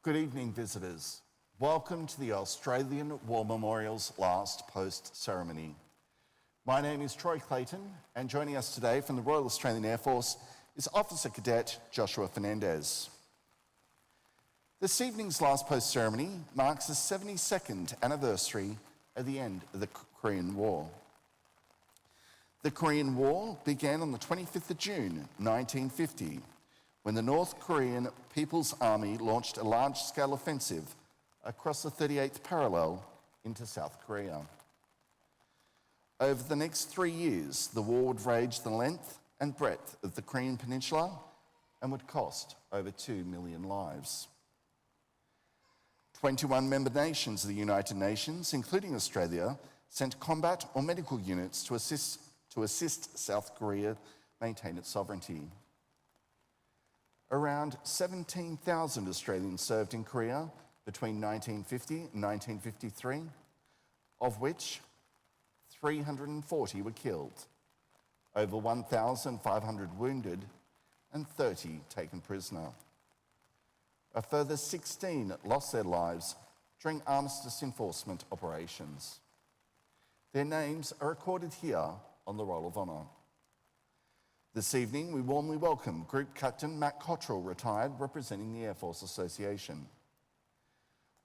Good evening, visitors. Welcome to the Australian War Memorial's last post ceremony. My name is Troy Clayton, and joining us today from the Royal Australian Air Force is Officer Cadet Joshua Fernandez. This evening's last post ceremony marks the 72nd anniversary of the end of the Korean War. The Korean War began on the 25th of June 1950, when the North Korean People's Army launched a large-scale offensive across the 38th parallel into South Korea. Over the next 3 years, the war would rage the length and breadth of the Korean Peninsula and would cost over 2 million lives. 21 member nations of the United Nations, including Australia, sent combat or medical units to assist South Korea maintain its sovereignty. Around 17,000 Australians served in Korea between 1950 and 1953, of which 340 were killed, over 1,500 wounded, and 30 taken prisoner. A further 16 lost their lives during armistice enforcement operations. Their names are recorded here on the Roll of Honour. This evening, we warmly welcome Group Captain Matt Cottrell, retired, representing the Air Force Association.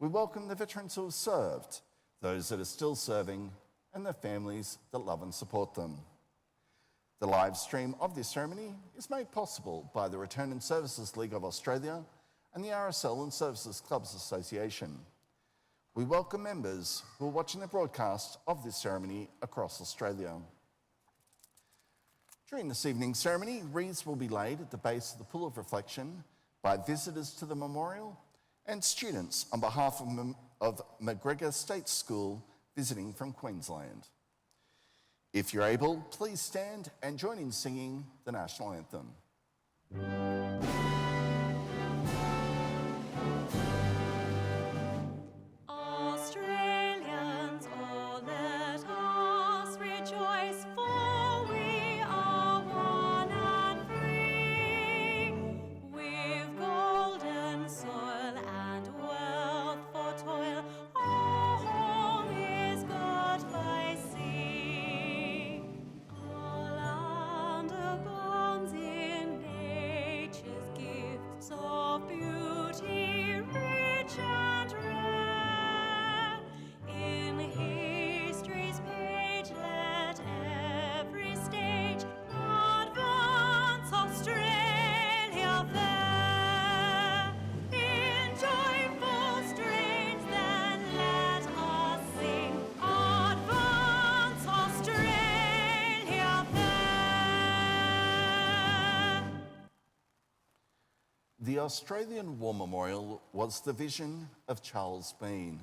We welcome the veterans who have served, those that are still serving, and their families that love and support them. The live stream of this ceremony is made possible by the Return and Services League of Australia and the RSL and Services Clubs Association. We welcome members who are watching the broadcast of this ceremony across Australia. During this evening's ceremony, wreaths will be laid at the base of the Pool of Reflection by visitors to the memorial and students on behalf of McGregor State School visiting from Queensland. If you're able, please stand and join in singing the National Anthem. The Australian War Memorial was the vision of Charles Bean,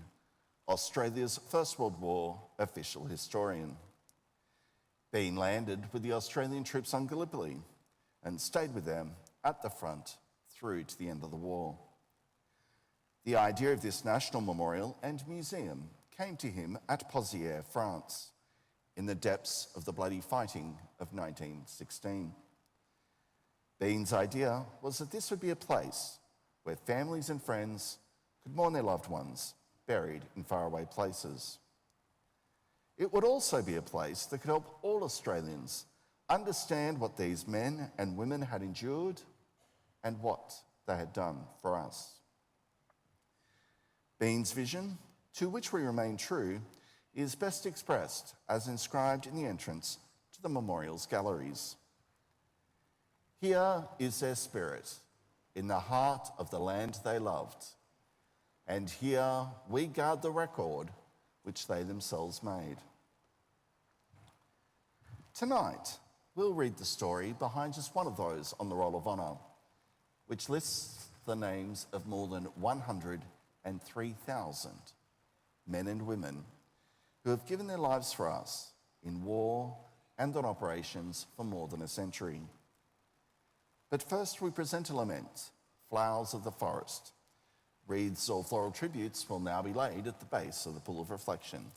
Australia's First World War official historian. Bean landed with the Australian troops on Gallipoli and stayed with them at the front through to the end of the war. The idea of this national memorial and museum came to him at Pozières, France, in the depths of the bloody fighting of 1916. Bean's idea was that this would be a place where families and friends could mourn their loved ones buried in faraway places. It would also be a place that could help all Australians understand what these men and women had endured and what they had done for us. Bean's vision, to which we remain true, is best expressed as inscribed in the entrance to the memorial's galleries. Here is their spirit, in the heart of the land they loved, and here we guard the record which they themselves made. Tonight, we'll read the story behind just one of those on the Roll of Honour, which lists the names of more than 103,000 men and women who have given their lives for us in war and on operations for more than a century. But first we present a lament, Flowers of the Forest. Wreaths or floral tributes will now be laid at the base of the Pool of Reflection.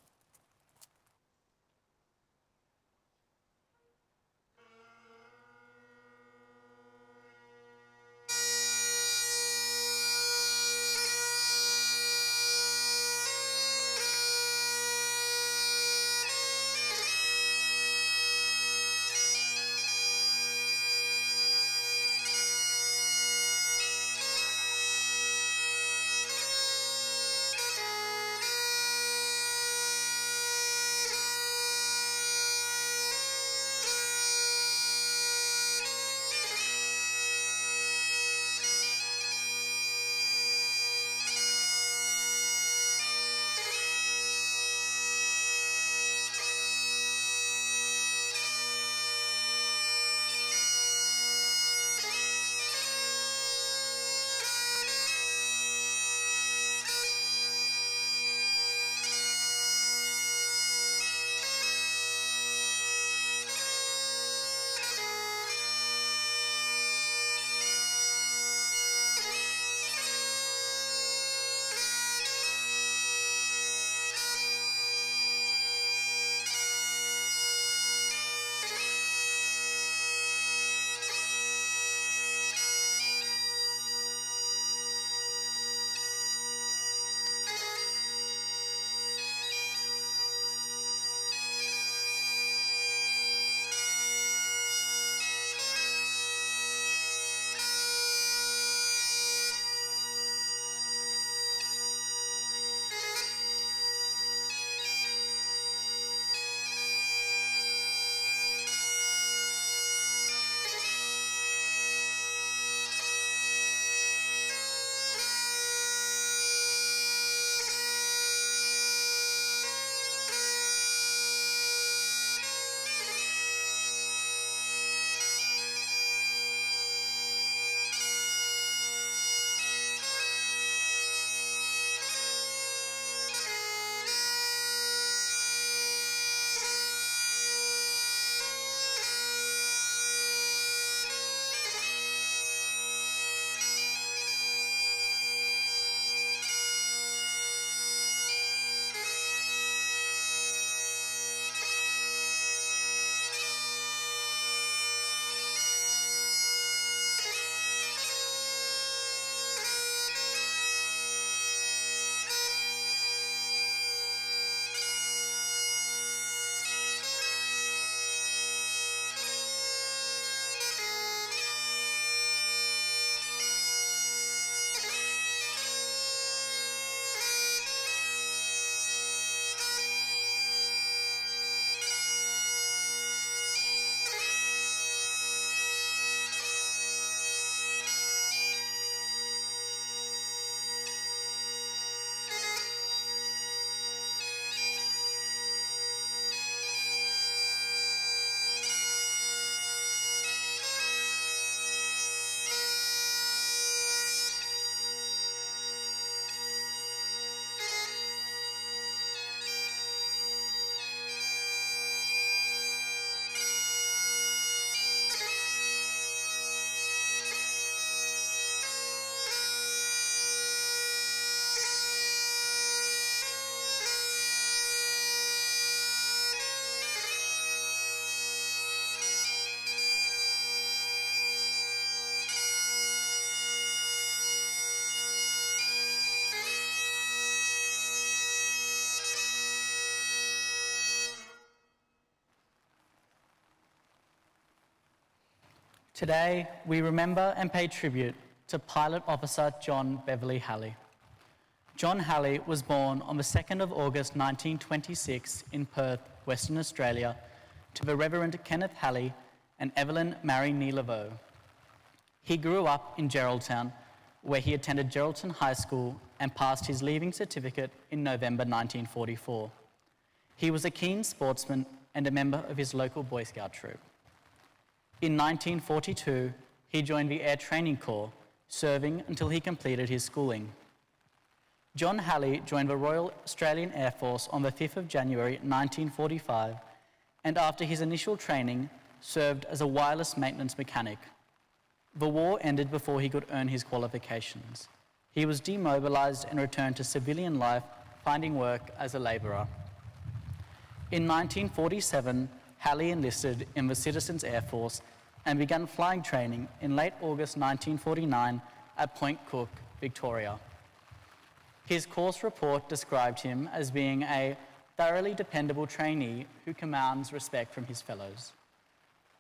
Today, we remember and pay tribute to Pilot Officer John Beverley Halley. John Halley was born on the 2nd of August 1926 in Perth, Western Australia, to the Reverend Kenneth Halley and Evelyn Mary Neelaveau. He grew up in Geraldton, where he attended Geraldton High School and passed his leaving certificate in November 1944. He was a keen sportsman and a member of his local Boy Scout troop. In 1942, he joined the Air Training Corps, serving until he completed his schooling. John Halley joined the Royal Australian Air Force on the 5th of January 1945, and after his initial training, served as a wireless maintenance mechanic. The war ended before he could earn his qualifications. He was demobilised and returned to civilian life, finding work as a labourer. In 1947, Halley enlisted in the Citizens Air Force and began flying training in late August 1949 at Point Cook, Victoria. His course report described him as being a thoroughly dependable trainee who commands respect from his fellows.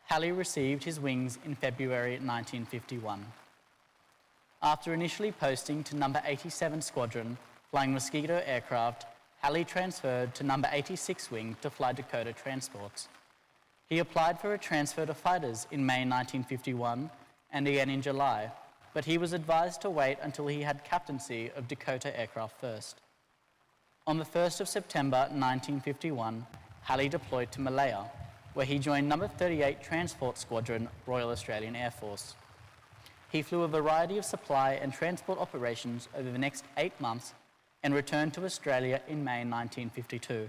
Halley received his wings in February 1951. After initially posting to No. 87 Squadron, flying Mosquito aircraft, Halley transferred to No. 86 Wing to fly Dakota transports. He applied for a transfer to fighters in May 1951 and again in July, but he was advised to wait until he had captaincy of Dakota aircraft first. On the 1st of September 1951, Halley deployed to Malaya, where he joined No. 38 Transport Squadron, Royal Australian Air Force. He flew a variety of supply and transport operations over the next 8 months and returned to Australia in May 1952.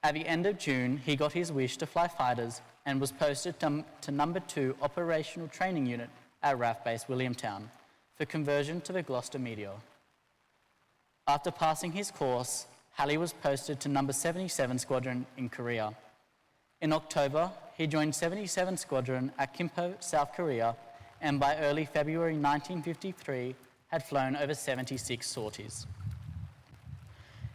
At the end of June, he got his wish to fly fighters and was posted to No. 2 Operational Training Unit at RAF Base Williamtown for conversion to the Gloucester Meteor. After passing his course, Halley was posted to No. 77 Squadron in Korea. In October, he joined 77 Squadron at Kimpo, South Korea, and by early February 1953 had flown over 76 sorties.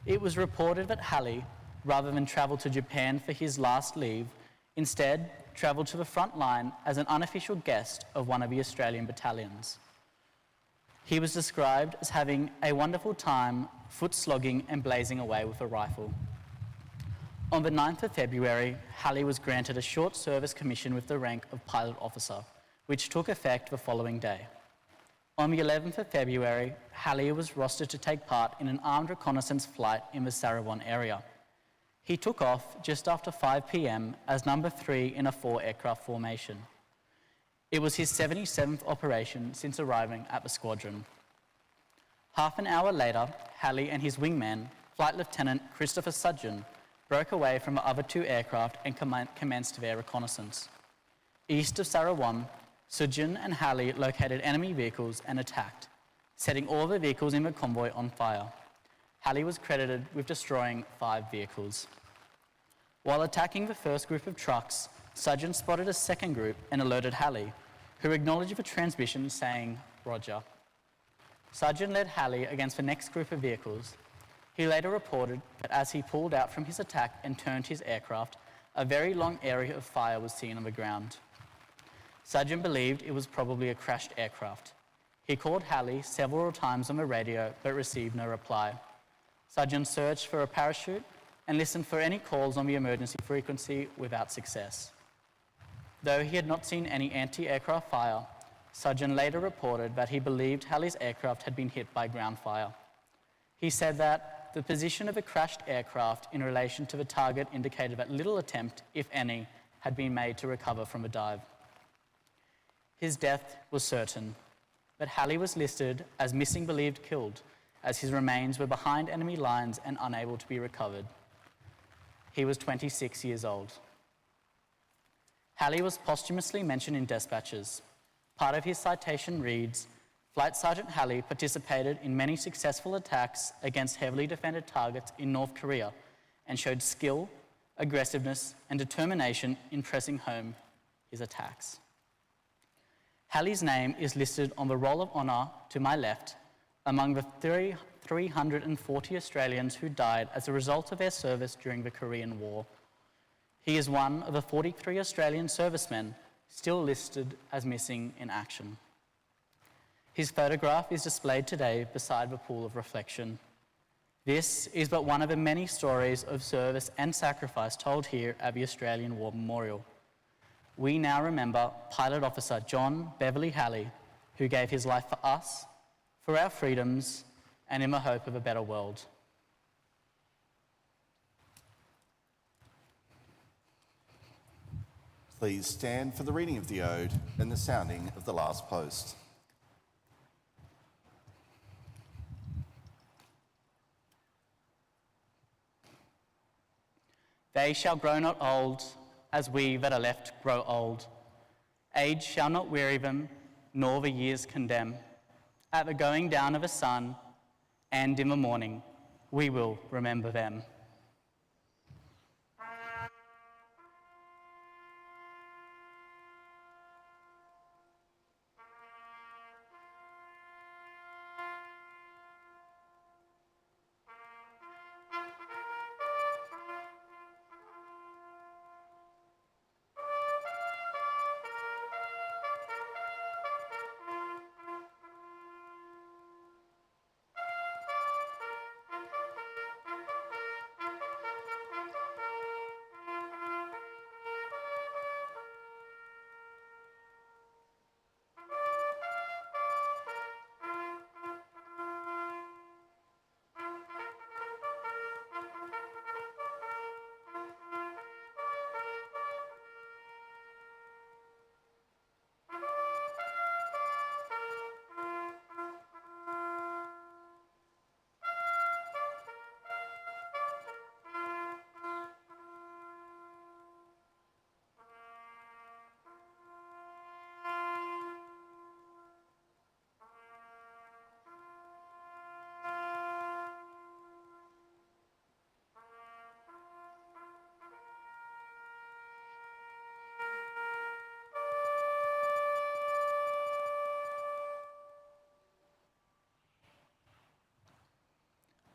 It was reported that Halley, rather than travel to Japan for his last leave, instead travelled to the front line as an unofficial guest of one of the Australian battalions. He was described as having a wonderful time, foot slogging and blazing away with a rifle. On the 9th of February, Halley was granted a short service commission with the rank of pilot officer, which took effect the following day. On the 11th of February, Halley was rostered to take part in an armed reconnaissance flight in the Sarawon area. He took off just after 5 p.m. as number 3 in a 4-aircraft formation. It was his 77th operation since arriving at the squadron. Half an hour later, Halley and his wingman, Flight Lieutenant Christopher Sudgeon, broke away from the other 2 aircraft and commenced their reconnaissance. East of Sarawon, Sudgeon and Halley located enemy vehicles and attacked, setting all the vehicles in the convoy on fire. Halley was credited with destroying 5 vehicles. While attacking the first group of trucks, Sudgeon spotted a second group and alerted Halley, who acknowledged the transmission saying, "Roger." Sudgeon led Halley against the next group of vehicles. He later reported that as he pulled out from his attack and turned his aircraft, a very long area of fire was seen on the ground. Sudgeon believed it was probably a crashed aircraft. He called Halley several times on the radio but received no reply. Sudgeon searched for a parachute and listened for any calls on the emergency frequency without success. Though he had not seen any anti-aircraft fire, Sudgeon later reported that he believed Halley's aircraft had been hit by ground fire. He said that the position of a crashed aircraft in relation to the target indicated that little attempt, if any, had been made to recover from the dive. His death was certain, but Halley was listed as missing believed killed, as his remains were behind enemy lines and unable to be recovered. He was 26 years old. Halley was posthumously mentioned in dispatches. Part of his citation reads, "Flight Sergeant Halley participated in many successful attacks against heavily defended targets in North Korea and showed skill, aggressiveness, and determination in pressing home his attacks." Halley's name is listed on the Roll of Honour to my left among the 340 Australians who died as a result of their service during the Korean War. He is one of the 43 Australian servicemen still listed as missing in action. His photograph is displayed today beside the pool of reflection. This is but one of the many stories of service and sacrifice told here at the Australian War Memorial. We now remember Pilot Officer John Beverley Halley, who gave his life for us, for our freedoms, and in the hope of a better world. Please stand for the reading of the ode and the sounding of the last post. They shall grow not old, as we that are left grow old. Age shall not weary them, nor the years condemn. At the going down of the sun, and in the morning, we will remember them.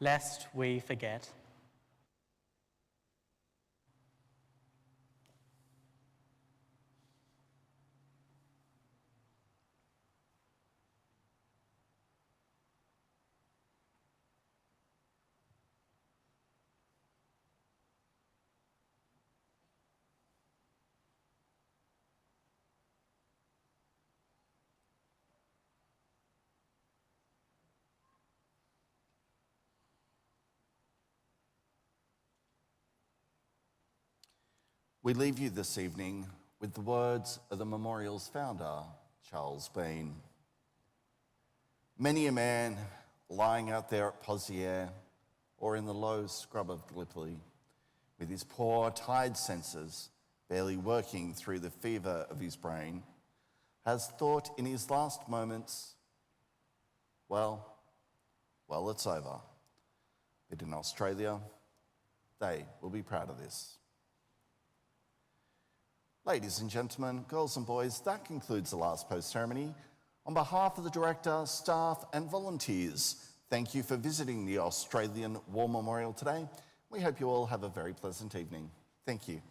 Lest we forget. We leave you this evening with the words of the memorial's founder, Charles Bean. Many a man lying out there at Pozières or in the low scrub of Gallipoli, with his poor, tired senses barely working through the fever of his brain, has thought in his last moments, well, it's over. But in Australia, they will be proud of this. Ladies and gentlemen, girls and boys, that concludes the last post ceremony. On behalf of the director, staff and volunteers, thank you for visiting the Australian War Memorial today. We hope you all have a very pleasant evening. Thank you.